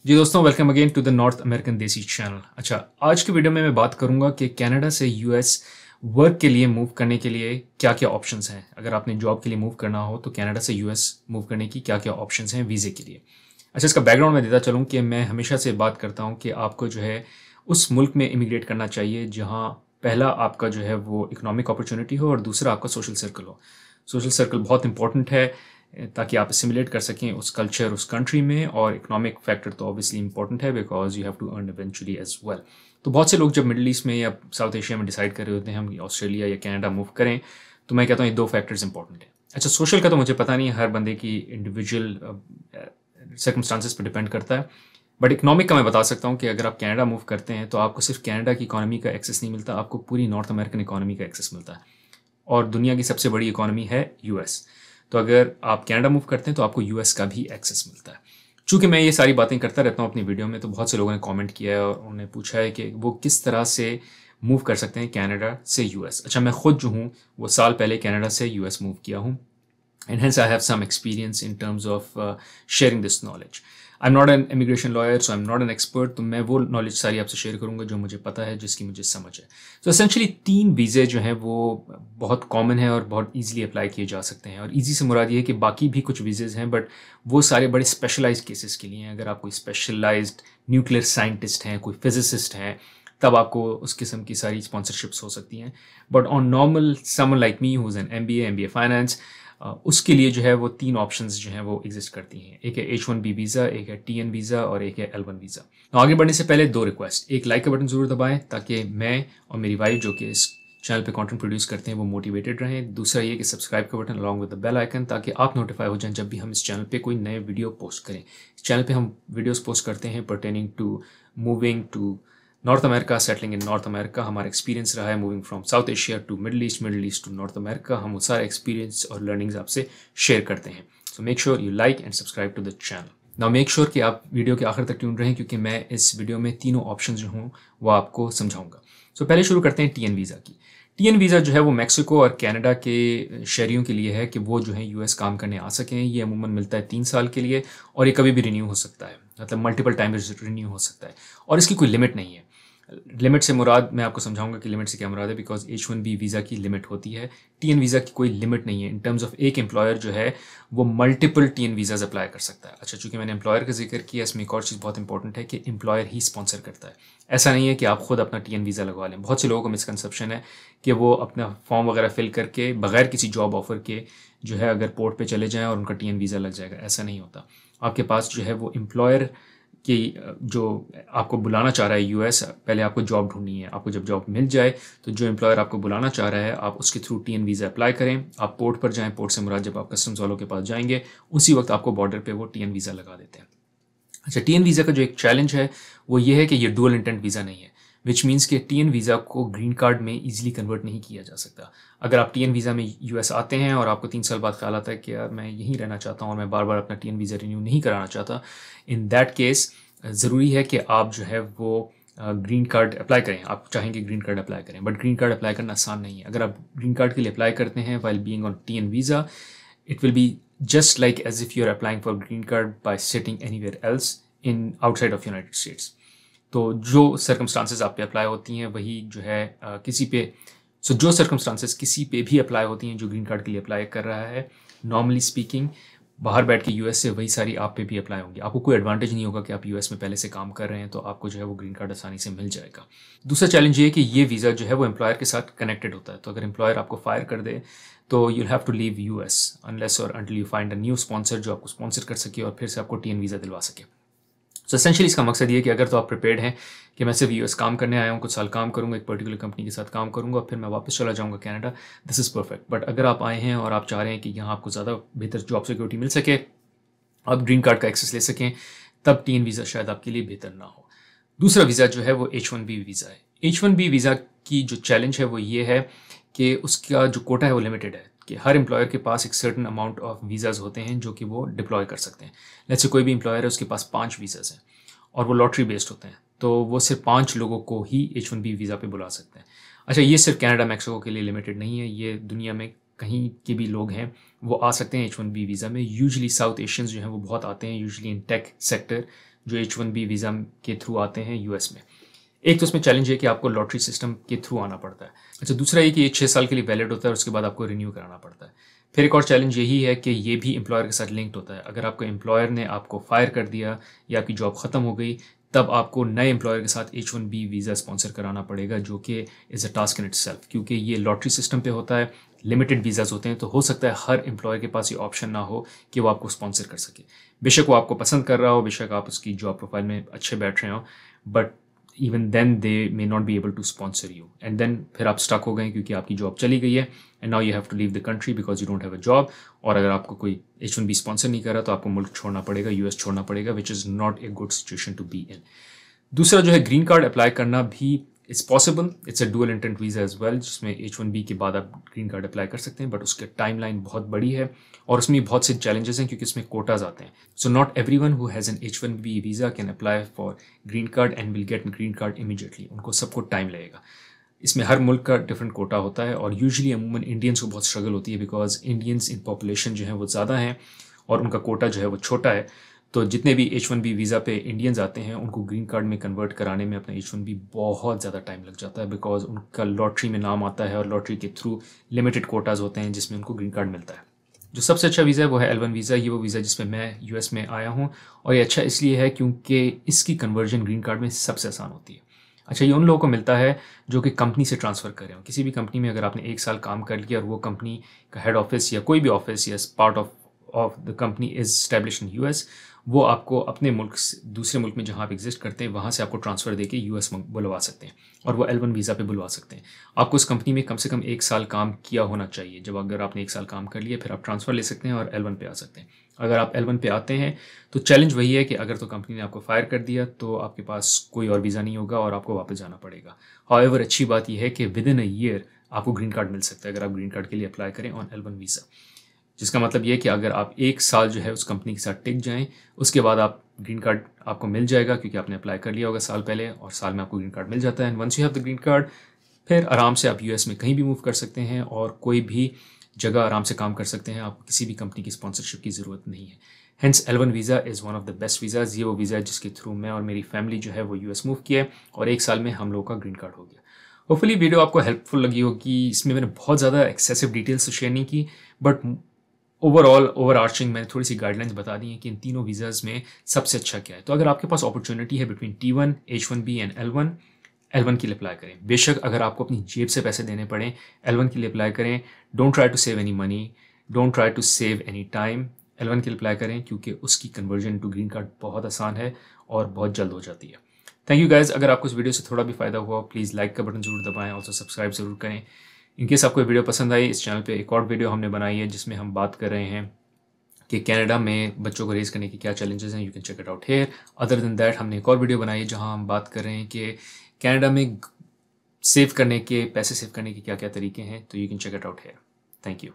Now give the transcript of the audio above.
जी दोस्तों, welcome again to the north American desi channel. अच्छा, आज की वीडियो में मैं बात करूंगा कि कनाडा से यूएस वर्क के लिए मूव करने के लिए क्या क्या ऑप्शंस हैं। अगर आपने जॉब के लिए मूव करना हो तो कनाडा से यूएस मूव करने की क्या क्या ऑप्शंस हैं वीज़े के लिए। अच्छा, इसका बैकग्राउंड मैं देता चलूँ कि मैं हमेशा से बात करता हूँ कि आपको जो है उस मुल्क में इमिग्रेट करना चाहिए जहाँ पहला आपका जो है वो इकोनॉमिक अपॉर्चुनिटी हो और दूसरा आपका सोशल सर्कल हो। सोशल सर्कल बहुत इंपॉर्टेंट है ताकि आप सिमुलेट कर सकें उस कल्चर उस कंट्री में, और इकोनॉमिक फैक्टर तो ऑब्वियसली इंपॉर्टेंट है because you have to earn eventually as well. तो बहुत से लोग जब मिडिल ईस्ट में या साउथ एशिया में डिसाइड कर रहे होते हैं हम ऑस्ट्रेलिया या कनाडा मूव करें, तो मैं कहता हूँ ये दो फैक्टर्स इंपॉर्टेंट है। अच्छा, सोशल का तो मुझे पता नहीं है, हर बंदे की इंडिविजुअल सर्कमस्टांसिस पर डिपेंड करता है। बट इकोनॉमिक का मैं बता सकता हूँ कि अगर आप कनाडा मूव करते हैं तो आपको सिर्फ कनाडा की इकोनॉमी का एक्सेस नहीं मिलता, आपको पूरी नॉर्थ अमेरिकन इकोनॉमी का एक्सेस मिलता है। और दुनिया की सबसे बड़ी इकोनॉमी है यूएस। तो अगर आप कनाडा मूव करते हैं तो आपको यूएस का भी एक्सेस मिलता है। चूंकि मैं ये सारी बातें करता रहता हूँ अपनी वीडियो में, तो बहुत से लोगों ने कमेंट किया है और उन्होंने पूछा है कि वो किस तरह से मूव कर सकते हैं कनाडा से यूएस। अच्छा, मैं खुद जो हूँ वो साल पहले कनाडा से यूएस मूव किया हूँ, and hence I have some experience in terms of sharing this knowledge. I'm not an immigration lawyer, so I'm not an expert. तो मैं वो नॉलेज सारी आपसे शेयर करूंगा जो मुझे पता है, जिसकी मुझे समझ है। तो एसेंशली 3 वीज़े जो हैं वो बहुत कॉमन है और बहुत इजीली अप्लाई किए जा सकते हैं। और इजी से मुराद ये है कि बाकी भी कुछ वीज़ेज हैं बट वो सारे बड़े स्पेशलाइज्ड केसेस के लिए हैं। अगर आप कोई स्पेशलाइज्ड न्यूक्लियर साइंटिस्ट हैं, कोई फिजिसिस्ट हैं, तब आपको उस किस्म की सारी स्पॉन्सरशिप्स हो सकती हैं। But on normal someone like me who is an MBA finance, उसके लिए जो है वो 3 ऑप्शंस जो हैं वो एग्जिस्ट करती हैं। एक है H1B वीज़ा, एक है TN वीज़ा और एक है L1 वीज़ा। तो आगे बढ़ने से पहले 2 रिक्वेस्ट। एक, लाइक का बटन ज़रूर दबाएं ताकि मैं और मेरी वाइफ जो कि इस चैनल पे कंटेंट प्रोड्यूस करते हैं वो मोटिवेटेड रहें। दूसरा ये कि सब्सक्राइब का button along with the bell icon, ताकि आप नोटिफाई हो जाएं जब भी हम इस चैनल पे कोई नए वीडियो पोस्ट करें। इस चैनल पे हम वीडियोस पोस्ट करते हैं pertaining to moving to North America, settling in North America. हमारा एक्सपीरियंस रहा है moving from South Asia to Middle East to North America. हम वो सारे एक्सपीरियंस और लर्निंग्स आपसे शेयर करते हैं। So make sure you like and subscribe to the channel. Now make sure कि आप वीडियो के आखिर तक ट्यून रहें, क्योंकि मैं इस वीडियो में तीनों ऑप्शन जो हूँ वो आपको समझाऊंगा। सो पहले शुरू करते हैं TN वीज़ा की। TN वीज़ा जो है वो मैक्सिको और कनाडा के शहरियों के लिए है कि वो जो है यूएस काम करने आ सकें। ये अमूमन मिलता है 3 साल के लिए और ये कभी भी रिन्यू हो सकता है, मतलब मल्टीपल टाइम्स रिन्यू हो सकता है और इसकी कोई लिमिट नहीं है। लिमिट से मुराद मैं आपको समझाऊंगा कि लिमिट से क्या मुराद है, बिकॉज H1B वीज़ा की लिमिट होती है, TN वीज़ा की कोई लिमिट नहीं है। इन टर्म्स ऑफ एक एम्प्लॉयर जो है वो मल्टीपल TN वीज़ाज अप्लाई कर सकता है। अच्छा, चूंकि मैंने एम्प्लॉयर का जिक्र किया, इसमें एक और चीज़ बहुत इंपॉर्टेंट है कि एम्प्लॉयर ही स्पॉन्सर करता है। ऐसा नहीं है कि आप खुद अपना TN वीज़ा लगवा लें। बहुत से लोगों को मिसकंसेप्शन है कि वो अपना फॉर्म वगैरह फिल करके बगैर किसी जॉब ऑफर के जो है अगर पोर्ट पे चले जाएं और उनका TN वीज़ा लग जाएगा। ऐसा नहीं होता। आपके पास जो है वो एम्प्लॉयर कि जो आपको बुलाना चाह रहा है यूएस, पहले आपको जॉब ढूंढनी है। आपको जब जॉब मिल जाए तो जो एम्प्लॉयर आपको बुलाना चाह रहा है आप उसके थ्रू TN वीज़ा अप्लाई करें। आप पोर्ट पर जाएं, पोर्ट से मुराद जब आप कस्टम्स वालों के पास जाएंगे उसी वक्त आपको बॉर्डर पे वो TN वीज़ा लगा देते हैं। अच्छा, TN वीज़ा का जो एक चैलेंज है वो ये है कि ये डुअल इंटेंट वीज़ा नहीं है, विच मीन्स कि TN वीज़ा को ग्रीन कार्ड में ईजिली कन्वर्ट नहीं किया जा सकता। अगर आप TN वीज़ा में यूएस आते हैं और आपको 3 साल बाद ख्याल आता है कि यार मैं यहीं रहना चाहता हूँ और मैं बार बार अपना TN वीज़ा रिन्यू नहीं कराना चाहता, इन दैट केस ज़रूरी है कि आप जो है वो ग्रीन कार्ड अप्लाई करें। आप चाहेंगे ग्रीन कार्ड अप्लाई करें, बट ग्रीन कार्ड अप्लाई करना आसान नहीं है। अगर आप ग्रीन कार्ड के लिए अप्लाई करते हैं while being on TN visa, it will be just like as if you're applying for green card by sitting anywhere else in outside of United States. तो जो सर्कमस्टांसेस आप पे अप्लाई होती हैं वही जो है किसी पे जो सर्कमस्टांसेस किसी पे भी अप्लाई होती हैं जो ग्रीन कार्ड के लिए अप्लाई कर रहा है, नॉर्मली स्पीकिंग बाहर बैठ के यूएस से वही सारी आप पे भी अप्लाई होंगी। आपको कोई एडवांटेज नहीं होगा कि आप यूएस में पहले से काम कर रहे हैं तो आपको जो है वो ग्रीन कार्ड आसानी से मिल जाएगा। दूसरा चैलेंज ये है कि ये वीज़ा जो है वो एम्प्लॉयर के साथ कनेक्टेड होता है। तो अगर एम्प्लॉयर आपको फायर कर दे तो you'll have to leave US unless और until you find a new sponsor जो आपको स्पॉन्सर कर सके और फिर से आपको TN वीज़ा दिलवा सके। सो एसेंशियली इसका मकसद ये है कि अगर तो आप प्रिपेयर्ड हैं कि मैं सिर्फ यूएस काम करने आया हूँ, कुछ साल काम करूँगा, एक पर्टिकुलर कंपनी के साथ काम करूँगा और फिर मैं वापस चला जाऊँगा Canada, this is perfect. But अगर आप आए हैं और आप चाह रहे हैं कि यहाँ आपको ज़्यादा बेहतर जॉब सिक्योरिटी मिल सके, आप ग्रीन कार्ड का एक्सेस ले सकें, तब TN वीज़ा शायद आपके लिए बेहतर ना हो। दूसरा वीज़ा जो है वो H1B वीज़ा है। H1B वीज़ा की जो चैलेंज है वो ये है कि उसका जो कोटा है वो लिमिटेड है, कि हर एम्प्लॉयर के पास एक सर्टन अमाउंट ऑफ वीज़ाज़ होते हैं जो कि वो डिप्लॉय कर सकते हैं। जैसे कोई भी एम्प्लॉयर है उसके पास 5 वीज़ाज़ हैं और वो लॉटरी बेस्ड होते हैं, तो वो सिर्फ 5 लोगों को ही H1B वीज़ा पे बुला सकते हैं। अच्छा, ये सिर्फ कनाडा मैक्सिको के लिए लिमिटेड नहीं है, ये दुनिया में कहीं के भी लोग हैं वो आ सकते हैं H1B वीज़ा में। यूजुअली साउथ एशियंस जो हैं वो बहुत आते हैं, यूजुअली इन टेक सेक्टर जो H1B वीज़ा के थ्रू आते हैं यूएस में। एक तो उसमें चैलेंज है कि आपको लॉटरी सिस्टम के थ्रू आना पड़ता है। अच्छा, दूसरा ये कि ये 6 साल के लिए वैलिड होता है और उसके बाद आपको रिन्यू कराना पड़ता है। फिर एक और चैलेंज यही है कि ये भी एम्प्लॉयर के साथ लिंक्ड होता है। अगर आपको एम्प्लॉयर ने आपको फायर कर दिया या आपकी जॉब ख़त्म हो गई, तब आपको नए एम्प्लॉयर के साथ H1B वीज़ा स्पॉन्सर कराना पड़ेगा, जो कि is a task in itself, क्योंकि ये लॉटरी सिस्टम पे होता है, लिमिटेड वीज़ाज होते हैं, तो हो सकता है हर एम्प्लॉयर के पास ये ऑप्शन ना हो कि वो आपको स्पॉन्सर कर सके। बेशक वो आपको पसंद कर रहा हो, बेशक आप उसकी जॉब प्रोफाइल में अच्छे बैठ रहे हो, but even then they may not be able to sponsor you, and then फिर आप स्टक हो गए क्योंकि आपकी जॉब चली गई है, and now you have to leave the country because you don't have a job। और अगर आपको कोई H1B स्पॉन्सर नहीं कर रहा तो आपको मुल्क छोड़ना पड़ेगा, यूएस छोड़ना पड़ेगा, which is not a good situation to be in। दूसरा जो है ग्रीन कार्ड अप्लाई करना भी it's possible, it's a dual intent visa as well, जिसमें H1B के बाद आप ग्रीन कार्ड अप्लाई कर सकते हैं, बट उसके टाइमलाइन बहुत बड़ी है और उसमें बहुत से चैलेंजेस हैं क्योंकि इसमें कोटाज आते हैं। So not everyone who has an H1B visa can apply for green card and will get green card immediately. उनको सबको टाइम लगेगा। इसमें हर मुल्क का डिफरेंट कोटा होता है और यूजुअली अमूमन इंडियंस को बहुत स्ट्रगल होती है बिकॉज इंडियंस इन पॉपुलेशन जो है वो ज़्यादा है और उनका कोटा जो है वो छोटा है। तो जितने भी H1B वीज़ा पे इंडियंस आते हैं उनको ग्रीन कार्ड में कन्वर्ट कराने में अपना H1B बहुत ज़्यादा टाइम लग जाता है बिकॉज उनका लॉटरी में नाम आता है और लॉटरी के थ्रू लिमिटेड कोटाज होते हैं जिसमें उनको ग्रीन कार्ड मिलता है। जो सबसे अच्छा वीज़ा है वो है L1 वीज़ा। ये वो वीज़ा जिसमें मैं यूएस में आया हूँ और ये अच्छा इसलिए है क्योंकि इसकी कन्वर्जन ग्रीन कार्ड में सबसे आसान होती है। अच्छा, ये उन लोगों को मिलता है जो कि कंपनी से ट्रांसफ़र कर रहे हो। किसी भी कंपनी में अगर आपने 1 साल काम कर लिया और वो कंपनी का हेड ऑफिस या कोई भी ऑफिस या part of the company is establish in US, वो आपको अपने मुल्क से दूसरे मुल्क में जहाँ आप एग्जिस्ट करते हैं वहाँ से आपको ट्रांसफ़र देके यूएस में बुलवा सकते हैं और वो L1 वीज़ा पे बुलवा सकते हैं। आपको उस कंपनी में कम से कम 1 साल काम किया होना चाहिए। जब अगर आपने 1 साल काम कर लिया फिर आप ट्रांसफ़र ले सकते हैं और L1 पे आ सकते हैं। अगर आप L1 पे आते हैं तो चैलेंज वही है कि अगर तो कंपनी ने आपको फायर कर दिया तो आपके पास कोई और वीज़ा नहीं होगा और आपको वापस जाना पड़ेगा। हाउएवर अच्छी बात यह है कि विद इन अ ईयर आपको ग्रीन कार्ड मिल सकता है अगर आप ग्रीन कार्ड के लिए अप्लाई करें ऑन L1 वीज़ा, जिसका मतलब ये है कि अगर आप 1 साल जो है उस कंपनी के साथ टिक जाएं उसके बाद आप ग्रीन कार्ड आपको मिल जाएगा क्योंकि आपने अप्लाई कर लिया होगा साल पहले और साल में आपको ग्रीन कार्ड मिल जाता है। And once you have the green card फिर आराम से आप यूएस में कहीं भी मूव कर सकते हैं और कोई भी जगह आराम से काम कर सकते हैं। आपको किसी भी कंपनी की स्पॉन्सरशिप की ज़रूरत नहीं है। Hence L1 visa is one of the best visas. ये वो वीज़ा है जिसके थ्रू मैं और मेरी फैमिली जो है वो यूएस मूव किया और 1 साल में हम लोगों का ग्रीन कार्ड हो गया। होपफुली वीडियो आपको हेल्पफुल लगी होगी। इसमें मैंने बहुत ज़्यादा एक्सेसिव डिटेल्स तो शेयर नहीं की, बट ओवरआर्चिंग मैंने थोड़ी सी गाइडलाइंस बता दी हैं कि इन तीनों वीज़ाज़ में सबसे अच्छा क्या है। तो अगर आपके पास अपॉर्चुनिटी है between T1, H1B and L1 के लिए अप्लाई करें। बेशक अगर आपको अपनी जेब से पैसे देने पड़ें L1 के लिए अप्लाई करें। Don't try to save any money, don't try to save any time. L1 के लिए अप्लाई करें क्योंकि उसकी कन्वर्जन टू ग्रीन कार्ड बहुत आसान है और बहुत जल्द हो जाती है। Thank you guys. अगर आपको इस वीडियो से थोड़ा भी फ़ायदा हुआ प्लीज़ लाइक का बटन ज़रूर दबाएं, ऑल्सो सब्सक्राइब ज़रूर करें। इनकेस आपको वीडियो पसंद आई, इस चैनल पे एक और वीडियो हमने बनाई है जिसमें हम बात कर रहे हैं कि कनाडा में बच्चों को रेज़ करने के क्या चैलेंजेस हैं। You can check it out here. Other than that हमने एक और वीडियो बनाई है जहां हम बात कर रहे हैं कि कनाडा में पैसे सेव करने के क्या क्या तरीके हैं। तो you can check it out here. Thank you.